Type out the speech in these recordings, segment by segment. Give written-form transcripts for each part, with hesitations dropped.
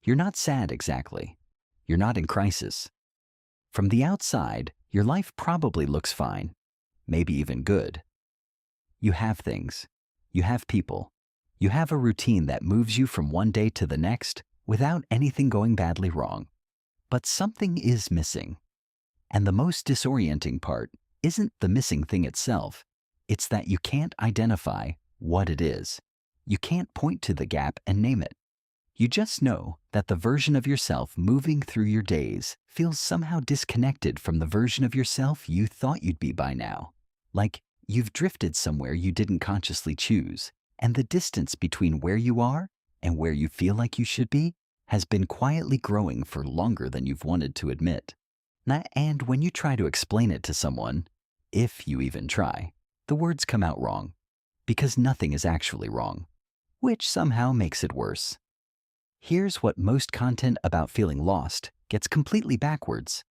You're not sad exactly. You're not in crisis. From the outside, your life probably looks fine, maybe even good. You have things. You have people. You have a routine that moves you from one day to the next without anything going badly wrong. But something is missing. And the most disorienting part isn't the missing thing itself. It's that you can't identify what it is. You can't point to the gap and name it. You just know that the version of yourself moving through your days feels somehow disconnected from the version of yourself you thought you'd be by now. Like you've drifted somewhere you didn't consciously choose, and the distance between where you are and where you feel like you should be has been quietly growing for longer than you've wanted to admit. And when you try to explain it to someone, if you even try, the words come out wrong, because nothing is actually wrong, which somehow makes it worse. Here's what most content about feeling lost gets completely backwards.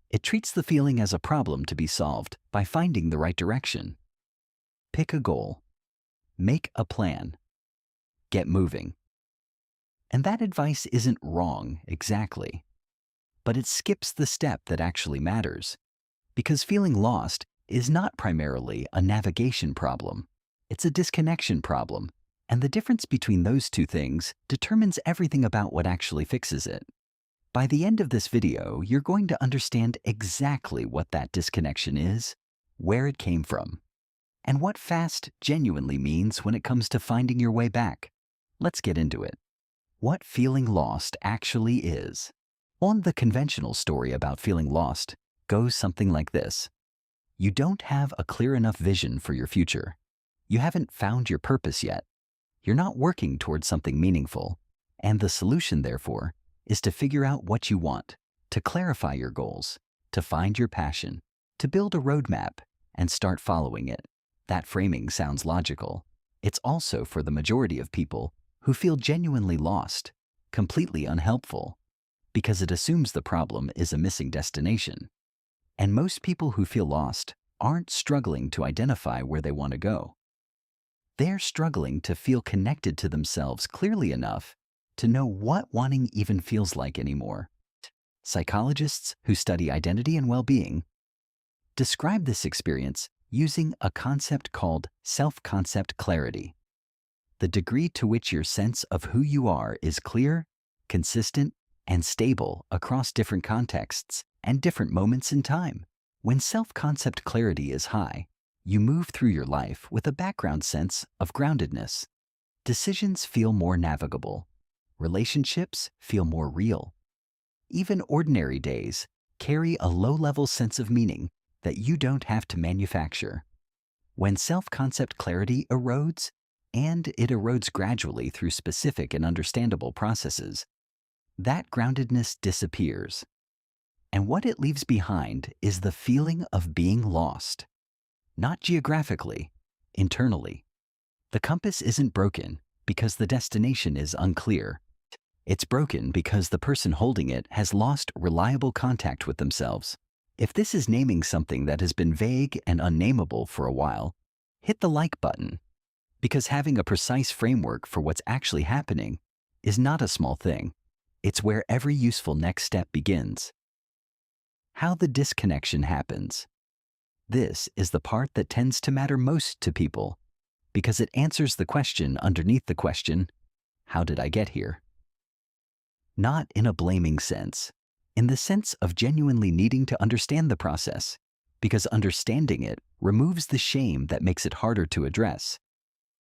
It treats the feeling as a problem to be solved by finding the right direction. Pick a goal. Make a plan. Get moving. And that advice isn't wrong exactly, but it skips the step that actually matters, because feeling lost is not primarily a navigation problem. It's a disconnection problem. And the difference between those two things determines everything about what actually fixes it. By the end of this video, you're going to understand exactly what that disconnection is, where it came from, and what fast genuinely means when it comes to finding your way back. Let's get into it. What feeling lost actually is. The conventional story about feeling lost goes something like this. You don't have a clear enough vision for your future. You haven't found your purpose yet. You're not working towards something meaningful, and the solution, therefore, is to figure out what you want, to clarify your goals, to find your passion, to build a roadmap, and start following it. That framing sounds logical. It's also, for the majority of people, who feel genuinely lost, completely unhelpful, because it assumes the problem is a missing destination. And most people who feel lost aren't struggling to identify where they want to go. They're struggling to feel connected to themselves clearly enough to know what wanting even feels like anymore. Psychologists who study identity and well-being describe this experience using a concept called self-concept clarity. The degree to which your sense of who you are is clear, consistent, and stable across different contexts and different moments in time. When self-concept clarity is high, you move through your life with a background sense of groundedness. Decisions feel more navigable. Relationships feel more real. Even ordinary days carry a low-level sense of meaning that you don't have to manufacture. When self-concept clarity erodes, and it erodes gradually through specific and understandable processes, that groundedness disappears. And what it leaves behind is the feeling of being lost. Not geographically, internally. The compass isn't broken because the destination is unclear. It's broken because the person holding it has lost reliable contact with themselves. If this is naming something that has been vague and unnameable for a while, hit the like button, because having a precise framework for what's actually happening is not a small thing. It's where every useful next step begins. How the disconnection happens. This is the part that tends to matter most to people, because it answers the question underneath the question, how did I get here? Not in a blaming sense, in the sense of genuinely needing to understand the process, because understanding it removes the shame that makes it harder to address.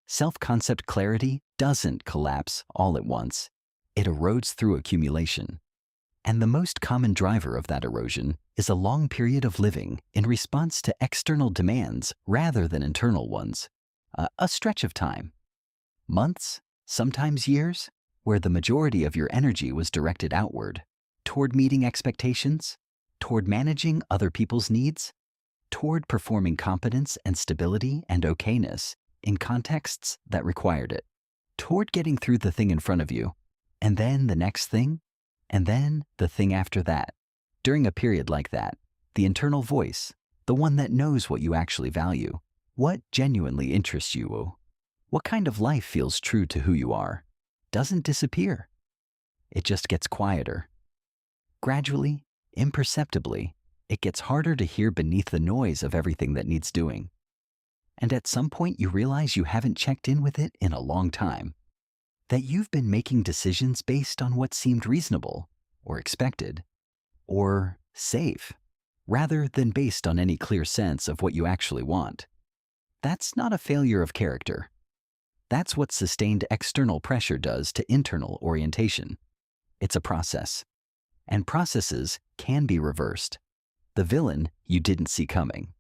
Self-concept clarity doesn't collapse all at once. It erodes through accumulation. And the most common driver of that erosion is a long period of living in response to external demands rather than internal ones. A stretch of time. Months, sometimes years, where the majority of your energy was directed outward, toward meeting expectations, toward managing other people's needs, toward performing competence and stability and okayness in contexts that required it, toward getting through the thing in front of you, and then the next thing, and then the thing after that. During a period like that, the internal voice, the one that knows what you actually value, what genuinely interests you, what kind of life feels true to who you are, doesn't disappear. it just gets quieter. Gradually, imperceptibly, it gets harder to hear beneath the noise of everything that needs doing. And at some point you realize you haven't checked in with it in a long time. That you've been making decisions based on what seemed reasonable, or expected, or safe, rather than based on any clear sense of what you actually want. That's not a failure of character. That's what sustained external pressure does to internal orientation. It's a process. And processes can be reversed. The villain you didn't see coming.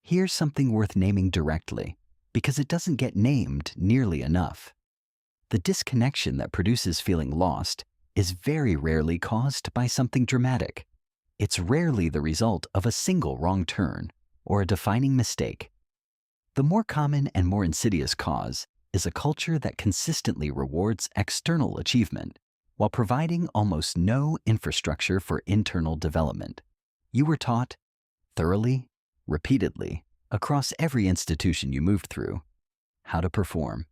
Here's something worth naming directly, because it doesn't get named nearly enough. The disconnection that produces feeling lost is very rarely caused by something dramatic. It's rarely the result of a single wrong turn or a defining mistake. The more common and more insidious cause is a culture that consistently rewards external achievement while providing almost no infrastructure for internal development. You were taught, thoroughly, repeatedly, across every institution you moved through, how to perform,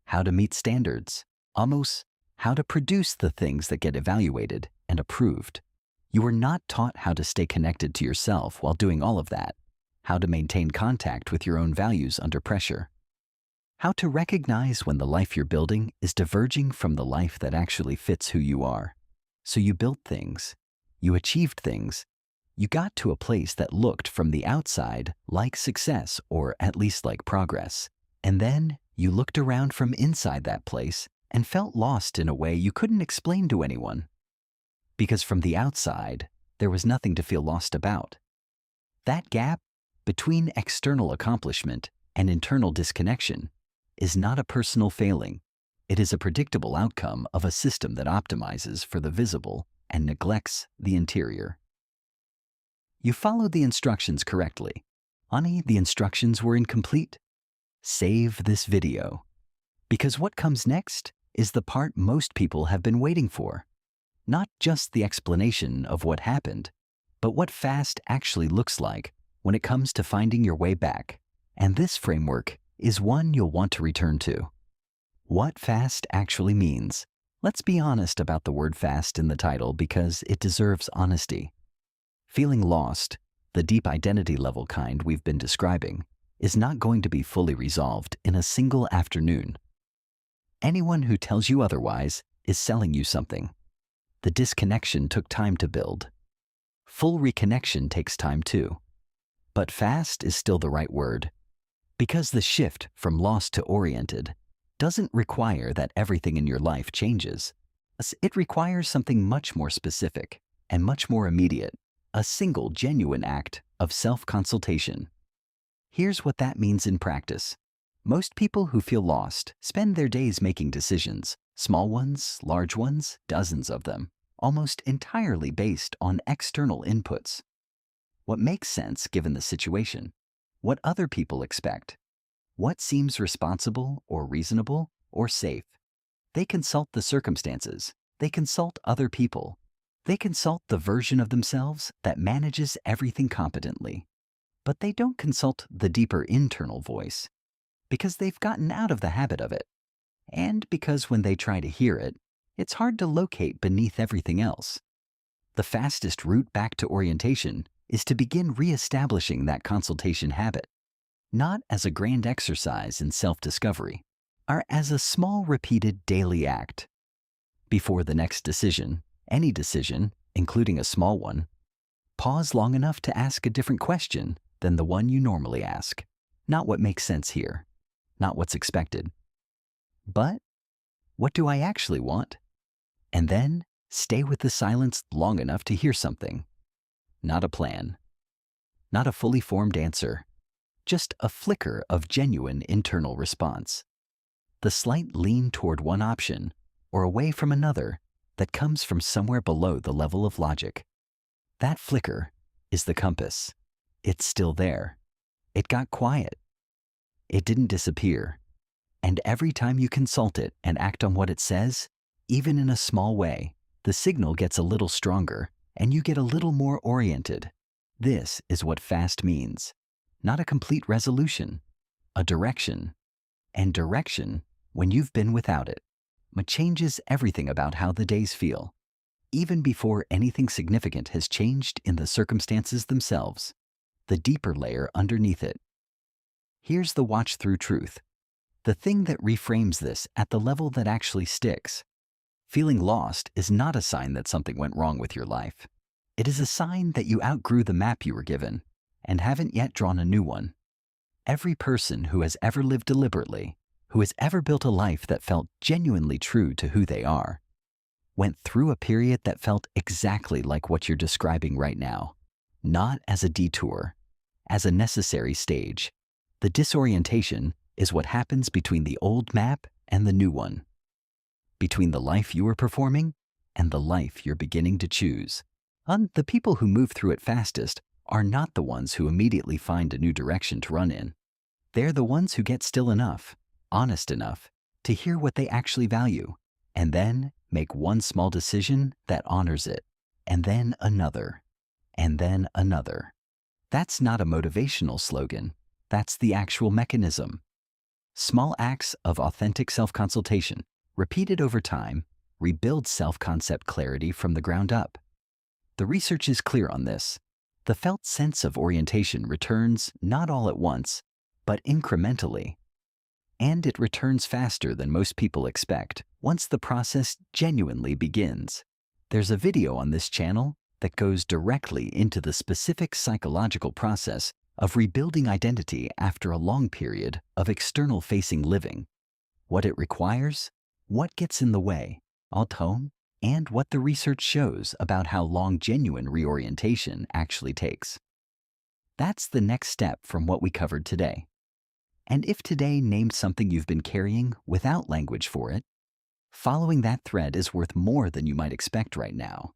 how to meet standards, almost how to produce the things that get evaluated and approved. You were not taught how to stay connected to yourself while doing all of that, how to maintain contact with your own values under pressure, how to recognize when the life you're building is diverging from the life that actually fits who you are. So you built things, you achieved things, you got to a place that looked from the outside like success or at least like progress. And then you looked around from inside that place and felt lost in a way you couldn't explain to anyone. Because from the outside, there was nothing to feel lost about. That gap between external accomplishment and internal disconnection is not a personal failing. It is a predictable outcome of a system that optimizes for the visible and neglects the interior. You followed the instructions correctly. Only the instructions were incomplete. Save this video. Because what comes next is the part most people have been waiting for. Not just the explanation of what happened, but what fast actually looks like when it comes to finding your way back. And this framework is one you'll want to return to. What fast actually means. Let's be honest about the word fast in the title because it deserves honesty. Feeling lost, the deep identity level kind we've been describing, is not going to be fully resolved in a single afternoon. Anyone who tells you otherwise is selling you something. The disconnection took time to build. Full reconnection takes time too. But fast is still the right word. Because the shift from lost to oriented doesn't require that everything in your life changes. It requires something much more specific and much more immediate, a single genuine act of self-consultation. Here's what that means in practice. Most people who feel lost spend their days making decisions, small ones, large ones, dozens of them, almost entirely based on external inputs. What makes sense given the situation? What other people expect? What seems responsible or reasonable or safe? They consult the circumstances. They consult other people. They consult the version of themselves that manages everything competently. But they don't consult the deeper internal voice because they've gotten out of the habit of it. And because when they try to hear it, it's hard to locate beneath everything else. The fastest route back to orientation is to begin reestablishing that consultation habit, not as a grand exercise in self-discovery, or as a small repeated daily act. Before the next decision, any decision, including a small one, pause long enough to ask a different question than the one you normally ask. Not what makes sense here, not what's expected, but what do I actually want? And then stay with the silence long enough to hear something. Not a plan, not a fully formed answer, just a flicker of genuine internal response. The slight lean toward one option or away from another that comes from somewhere below the level of logic. That flicker is the compass. It's still there. It got quiet. It didn't disappear. And every time you consult it and act on what it says, even in a small way, the signal gets a little stronger and you get a little more oriented. This is what fast means. Not a complete resolution, a direction. And direction when you've been without it. changes everything about how the days feel, even before anything significant has changed in the circumstances themselves, the deeper layer underneath it. Here's the watch-through truth, the thing that reframes this at the level that actually sticks. Feeling lost is not a sign that something went wrong with your life. It is a sign that you outgrew the map you were given and haven't yet drawn a new one. Every person who has ever lived deliberately, who has ever built a life that felt genuinely true to who they are, went through a period that felt exactly like what you're describing right now, not as a detour, as a necessary stage. The disorientation is what happens between the old map and the new one, between the life you were performing and the life you're beginning to choose. The people who move through it fastest are not the ones who immediately find a new direction to run in. They're the ones who get still enough, honest enough, to hear what they actually value, and then make one small decision that honors it, and then another, and then another. That's not a motivational slogan. That's the actual mechanism. Small acts of authentic self-consultation, repeated over time, rebuild self-concept clarity from the ground up. The research is clear on this. The felt sense of orientation returns not all at once, but incrementally. And it returns faster than most people expect once the process genuinely begins. There's a video on this channel that goes directly into the specific psychological process of rebuilding identity after a long period of external-facing living. What it requires, what gets in the way, and what the research shows about how long genuine reorientation actually takes. That's the next step from what we covered today. And if today named something you've been carrying without language for it, following that thread is worth more than you might expect right now.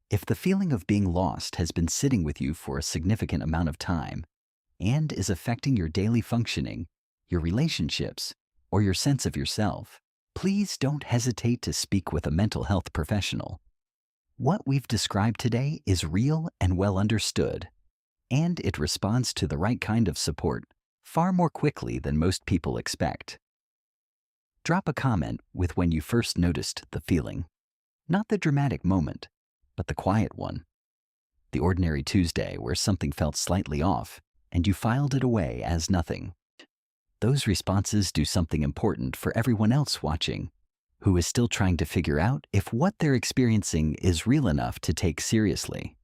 If the feeling of being lost has been sitting with you for a significant amount of time and is affecting your daily functioning, your relationships, or your sense of yourself, please don't hesitate to speak with a mental health professional. What we've described today is real and well understood, and it responds to the right kind of support far more quickly than most people expect. Drop a comment with when you first noticed the feeling. Not the dramatic moment, but the quiet one. The ordinary Tuesday where something felt slightly off and you filed it away as nothing. Those responses do something important for everyone else watching, who is still trying to figure out if what they're experiencing is real enough to take seriously.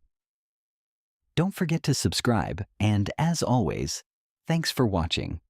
Don't forget to subscribe, and as always, thanks for watching.